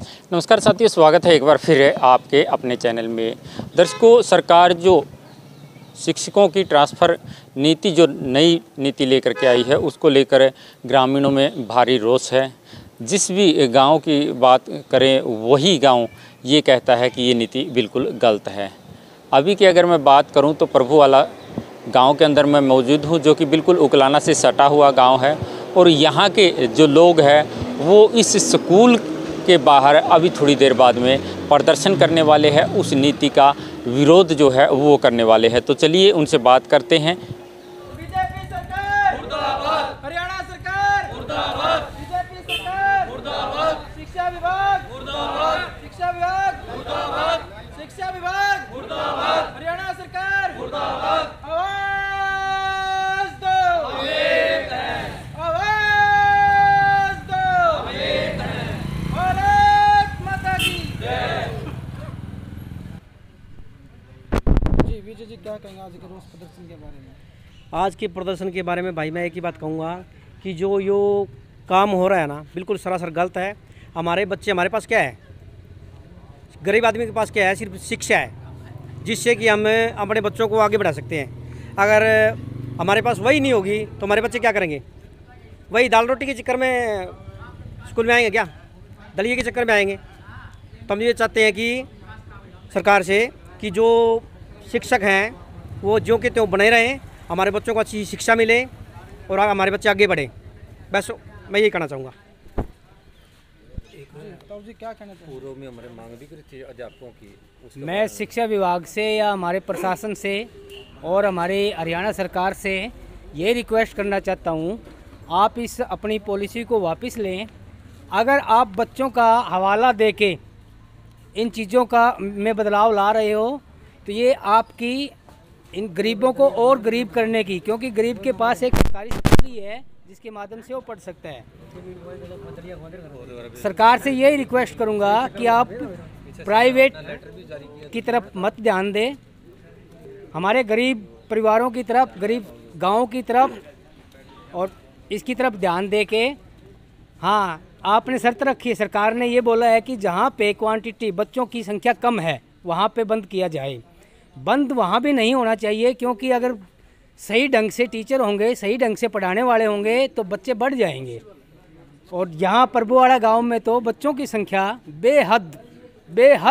नमस्कार साथियों, स्वागत है एक बार फिर आपके अपने चैनल में। दर्शकों, सरकार जो शिक्षकों की ट्रांसफ़र नीति जो नई नीति लेकर के आई है, उसको लेकर ग्रामीणों में भारी रोष है। जिस भी गांव की बात करें वही गांव ये कहता है कि ये नीति बिल्कुल गलत है। अभी की अगर मैं बात करूं तो प्रभुवाला गांव के अंदर मैं मौजूद हूं, जो कि बिल्कुल उकलाना से सटा हुआ गांव है। और यहाँ के जो लोग हैं वो इस स्कूल के बाहर अभी थोड़ी देर बाद में प्रदर्शन करने वाले हैं, उस नीति का विरोध जो है वो करने वाले हैं। तो चलिए उनसे बात करते हैं। बीजेपी सरकार मुर्दाबाद, हरियाणा सरकार मुर्दाबाद, बीजेपी सरकार मुर्दाबाद, शिक्षा विभाग मुर्दाबाद, शिक्षा विभाग मुर्दाबाद, शिक्षा विभाग मुर्दाबाद, हरियाणा सरकार मुर्दाबाद। आवाज दो, हम एक हैं। आवाज दो, हम एक हैं। भारत माता की जय। जी विजय जी, क्या कहेंगे आज के रोज प्रदर्शन के बारे में? आज के प्रदर्शन के बारे में भाई मैं एक ही बात कहूँगा कि जो काम हो रहा है ना, बिल्कुल सरासर गलत है। हमारे बच्चे, हमारे पास क्या है, गरीब आदमी के पास क्या है, सिर्फ शिक्षा है, जिससे कि हम अपने बच्चों को आगे बढ़ा सकते हैं। अगर हमारे पास वही नहीं होगी तो हमारे बच्चे क्या करेंगे? वही दाल रोटी के चक्कर में स्कूल में आएंगे क्या? दलिए के चक्कर में आएंगे। तो हम ये चाहते हैं कि सरकार से कि जो शिक्षक हैं वो जो के त्यों बने रहें, हमारे बच्चों को अच्छी शिक्षा मिले और हमारे बच्चे आगे बढ़े। बस मैं यही कहना चाहूँगा। तो जी क्या कहना चाहिए? पूर्व में हमारे मांग भी करी थी अध्यापकों की। मैं शिक्षा विभाग से या हमारे प्रशासन से और हमारे हरियाणा सरकार से ये रिक्वेस्ट करना चाहता हूँ, आप इस अपनी पॉलिसी को वापस लें। अगर आप बच्चों का हवाला दे के इन चीज़ों का में बदलाव ला रहे हो तो ये आपकी इन गरीबों को और गरीब करने की, क्योंकि गरीब के पास एक सरकारी स्कूल ही है जिसके माध्यम से वो पढ़ सकता है। सरकार से यही रिक्वेस्ट करूंगा कि आप प्राइवेट की तरफ मत ध्यान दें, हमारे गरीब परिवारों की तरफ, गरीब गांवों की तरफ और इसकी तरफ ध्यान दे के, हाँ आपने शर्त रखी है, सरकार ने ये बोला है कि जहाँ पे क्वांटिटी बच्चों की संख्या कम है वहाँ पे बंद किया जाए। बंद वहाँ भी नहीं होना चाहिए, क्योंकि अगर सही ढंग से टीचर होंगे, सही ढंग से पढ़ाने वाले होंगे तो बच्चे बढ़ जाएंगे। और यहाँ प्रभुवाड़ा गांव में तो बच्चों की संख्या बेहद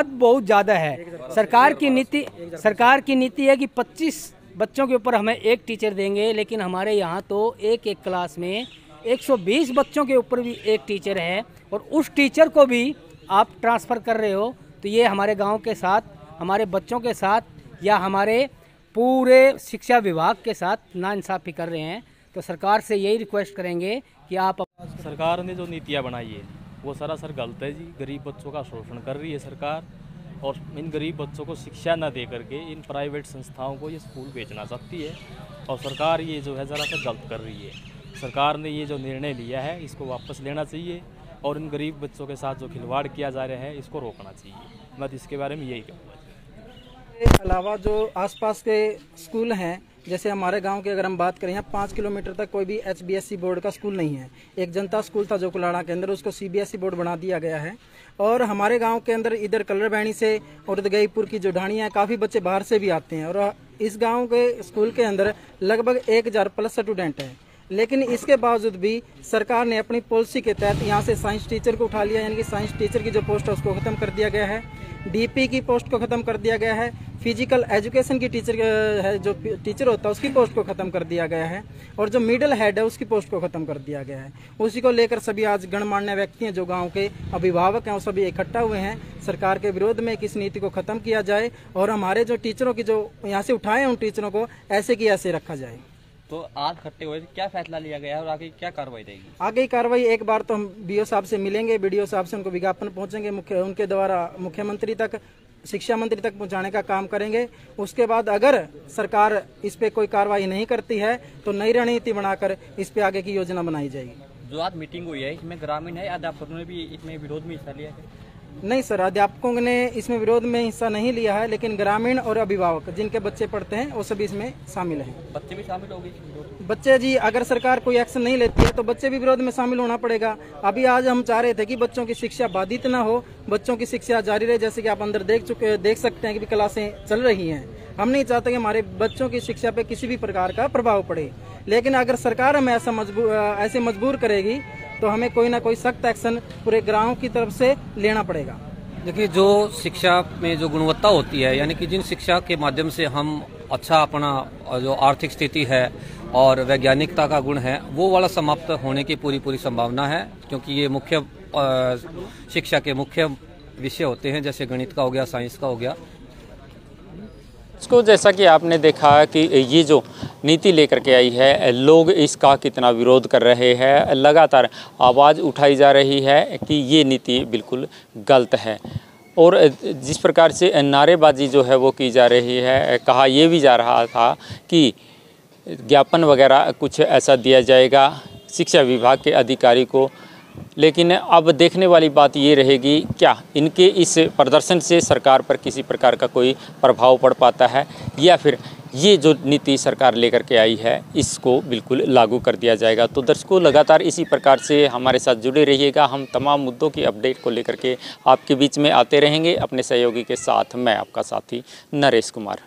बहुत ज़्यादा है। सरकार की नीति है कि 25 बच्चों के ऊपर हमें एक टीचर देंगे, लेकिन हमारे यहाँ तो एक क्लास में 120 बच्चों के ऊपर भी एक टीचर है और उस टीचर को भी आप ट्रांसफ़र कर रहे हो। तो ये हमारे गाँव के साथ, हमारे बच्चों के साथ या हमारे पूरे शिक्षा विभाग के साथ नाइंसाफ़ी कर रहे हैं। तो सरकार से यही रिक्वेस्ट करेंगे कि आप, सरकार ने जो नीतियाँ बनाई है वो सरासर गलत है जी। गरीब बच्चों का शोषण कर रही है सरकार, और इन गरीब बच्चों को शिक्षा न दे करके इन प्राइवेट संस्थाओं को ये स्कूल बेचना चाहती है। और सरकार ये जो है ज़रा सा गलत कर रही है। सरकार ने ये जो निर्णय लिया है इसको वापस लेना चाहिए और इन गरीब बच्चों के साथ जो खिलवाड़ किया जा रहा है इसको रोकना चाहिए। मैं इसके बारे में यही कहूँगा। इसके अलावा जो आसपास के स्कूल हैं, जैसे हमारे गांव की अगर हम बात करें, यहाँ 5 किलोमीटर तक कोई भी HBSC बोर्ड का स्कूल नहीं है। एक जनता स्कूल था जो कुलाड़ा के अंदर, उसको CBSE बोर्ड बना दिया गया है। और हमारे गांव के अंदर इधर कलर बहनी से और गईपुर की जो ढाणियाँ हैं, काफ़ी बच्चे बाहर से भी आते हैं। और इस गाँव के स्कूल के अंदर लगभग 1000 प्लस स्टूडेंट हैं। लेकिन इसके बावजूद भी सरकार ने अपनी पॉलिसी के तहत यहाँ से साइंस टीचर को उठा लिया, यानी कि साइंस टीचर की जो पोस्ट है उसको खत्म कर दिया गया है। DP की पोस्ट को खत्म कर दिया गया है। फिजिकल एजुकेशन की टीचर है, जो टीचर होता है उसकी पोस्ट को खत्म कर दिया गया है। और जो मिडिल हेड है उसकी पोस्ट को खत्म कर दिया गया है। उसी को लेकर सभी आज गणमान्य व्यक्ति हैं, जो गांव के अभिभावक हैं, वो सभी इकट्ठा हुए हैं सरकार के विरोध में कि इस नीति को खत्म किया जाए और हमारे जो टीचरों की जो यहाँ से उठाए हैं उन टीचरों को ऐसे की ऐसे रखा जाए। तो आज इकट्ठे हुए क्या फैसला लिया गया है और आगे क्या कार्रवाई रहेगी? आगे की कार्रवाई, एक बार तो हम BO साहब से मिलेंगे, BDO साहब से उनको विज्ञापन पहुंचेंगे, उनके द्वारा मुख्यमंत्री तक, शिक्षा मंत्री तक पहुंचाने का काम करेंगे। उसके बाद अगर सरकार इस पे कोई कार्रवाई नहीं करती है तो नई रणनीति बनाकर इस पे आगे की योजना बनाई जाएगी। जो आज मीटिंग हुई है इसमें ग्रामीण है, अध्यापकों ने भी इसमें विरोध में हिस्सा लिया है। नहीं सर, अध्यापकों ने इसमें विरोध में हिस्सा नहीं लिया है, लेकिन ग्रामीण और अभिभावक जिनके बच्चे पढ़ते हैं वो सभी इसमें शामिल हैं। बच्चे भी शामिल हो गए? बच्चे जी, अगर सरकार कोई एक्शन नहीं लेती है तो बच्चे भी विरोध में शामिल होना पड़ेगा। अभी आज हम चाह रहे थे कि बच्चों की शिक्षा बाधित ना हो, बच्चों की शिक्षा जारी रहे। जैसे कि आप अंदर देख सकते हैं कि क्लासें चल रही हैं। हम नहीं चाहते कि हमारे बच्चों की शिक्षा पे किसी भी प्रकार का प्रभाव पड़े, लेकिन अगर सरकार हमें ऐसे मजबूर करेगी तो हमें कोई ना कोई सख्त एक्शन पूरे गाँव की तरफ से लेना पड़ेगा। देखिए, जो शिक्षा में जो गुणवत्ता होती है, यानी कि जिन शिक्षा के माध्यम से हम अच्छा अपना जो आर्थिक स्थिति है और वैज्ञानिकता का गुण है वो वाला समाप्त होने की पूरी संभावना है, क्योंकि ये मुख्य शिक्षा के मुख्य विषय होते हैं, जैसे गणित का हो गया, साइंस का हो गया। इसको जैसा कि आपने देखा कि ये जो नीति लेकर के आई है, लोग इसका कितना विरोध कर रहे हैं, लगातार आवाज़ उठाई जा रही है कि ये नीति बिल्कुल गलत है। और जिस प्रकार से नारेबाजी जो है वो की जा रही है, कहा यह भी जा रहा था कि ज्ञापन वगैरह कुछ ऐसा दिया जाएगा शिक्षा विभाग के अधिकारी को, लेकिन अब देखने वाली बात ये रहेगी क्या इनके इस प्रदर्शन से सरकार पर किसी प्रकार का कोई प्रभाव पड़ पाता है, या फिर ये जो नीति सरकार लेकर के आई है इसको बिल्कुल लागू कर दिया जाएगा। तो दर्शकों, लगातार इसी प्रकार से हमारे साथ जुड़े रहिएगा। हम तमाम मुद्दों की अपडेट को लेकर के आपके बीच में आते रहेंगे। अपने सहयोगी के साथ मैं आपका साथी नरेश कुमार।